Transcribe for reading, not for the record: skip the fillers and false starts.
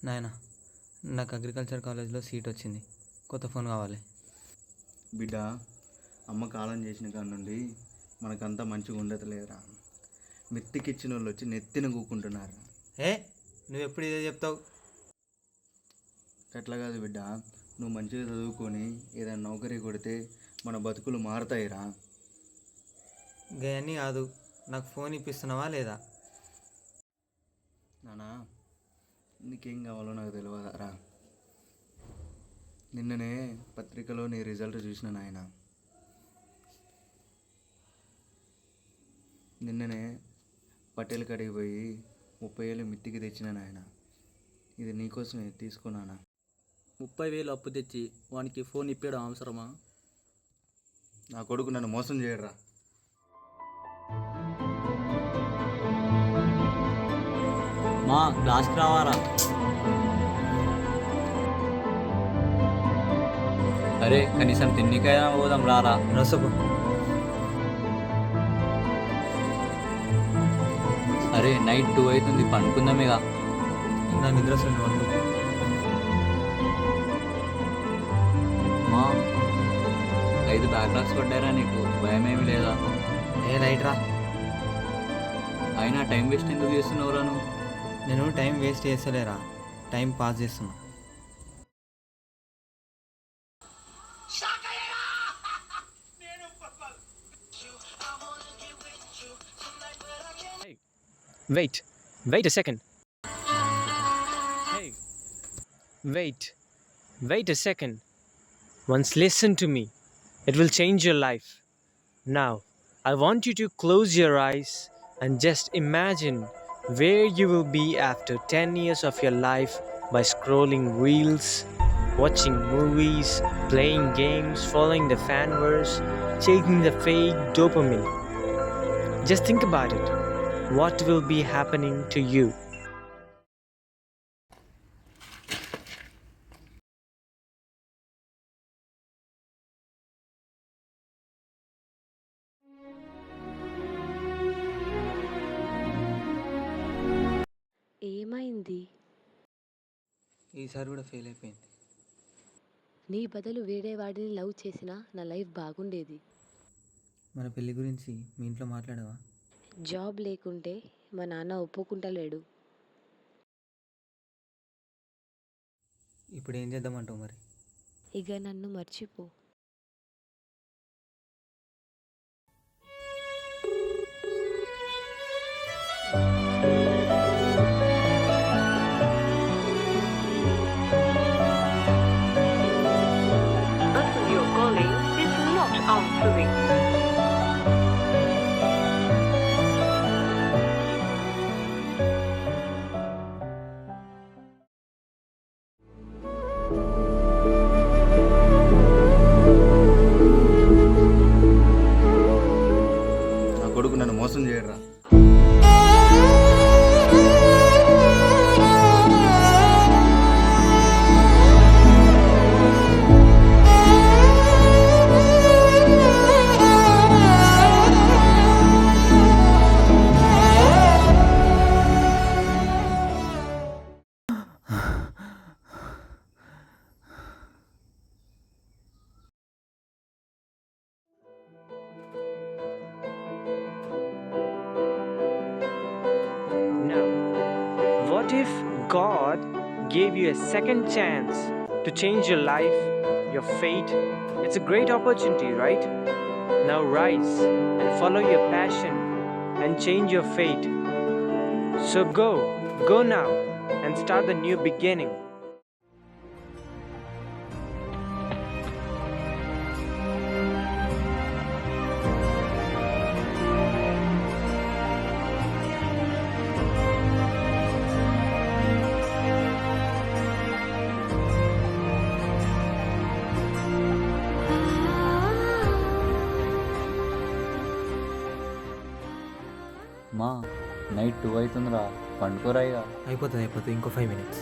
నాయన, నాకు అగ్రికల్చర్ కాలేజ్లో సీట్ వచ్చింది. కొత్త ఫోన్ కావాలి. బిడ్డ, అమ్మ కాలం చేసిన కాడ నుండి మనకంతా మంచిగా ఉండట్లేదురా. మెత్తికిచ్చిన వాళ్ళు వచ్చి నెత్తిన కూకుంటున్నారు. నువ్వు ఎప్పుడు ఇదే చెప్తావు? అట్లా కాదు బిడ్డ, నువ్వు మంచిగా చదువుకొని ఏదైనా నౌకరీ కొడితే మన బతుకులు మారుతాయిరా. గయన్నీ కాదు, నాకు ఫోన్ ఇప్పిస్తున్నావా లేదా? నానా, నీకేం కావాలో నాకు తెలియదురా. నిన్ననే పత్రికలో నీ రిజల్ట్ చూసిన నాయన. నిన్ననే పటేల్ కాడికి పోయి 30,000 మిత్తికి తెచ్చిన నాయన. ఇది నీకోసమే, తీసుకున్నానా. 30,000 అప్పు తెచ్చి వానికి ఫోన్ ఇప్పేయడం అవసరమా? నా కొడుకు నన్ను మోసం చేయడరా. మా క్లాస్కి రావారా? అరే కనీసం తిన్నికైనా పోదాం రారా. రసపు అరే నైట్ 2 అవుతుంది, పండుకుందామేగా. నా నిద్ర వస్తుంది, వండు. మా 5 బ్యాక్లాగ్స్ పడ్డారా నీకు? భయమేమి లేదా? లైట్ రా. అయినా టైం వేస్ట్ ఎందుకు చేస్తున్నావురా నువ్వు? నేను టైం వేస్ట్ చేస్తలేరా, టైం పాస్ చేస్తున్నా. Wait a second. Hey, wait a second. Once listen to me. It will change your life. Now, I want you to close your eyes and just imagine where you will be after 10 years of your life by scrolling reels, watching movies, playing games, following the fanverse, chasing the fake dopamine. Just think about it. What will be happening to you? ఏమైంది? ఈసారి కూడా fail అయిపోయింది. నీ బదులు వేరే వాడిని love చేసినా నా లైఫ్ బాగుండేది. మన పెళ్లి గురించి మీ ఇంట్లో మాట్లాడవా? జాబ్ లేకుంటే మా నాన్న ఒప్పుకుంటలేడు. ఇప్పుడు ఏం చేద్దామంటావు మరి? ఇక నన్ను మర్చిపో. నా కొడుకు నన్ను మోసం చేయడరా. Now, what if God gave you a second chance to change your life, your fate? It's a great opportunity, right? Now rise and follow your passion and change your fate. So go now and start the new beginning. మా night 2 అవుతుందిరా, పండుకోరా ఇక. అయిపోతుంది, ఇంకో 5 minutes.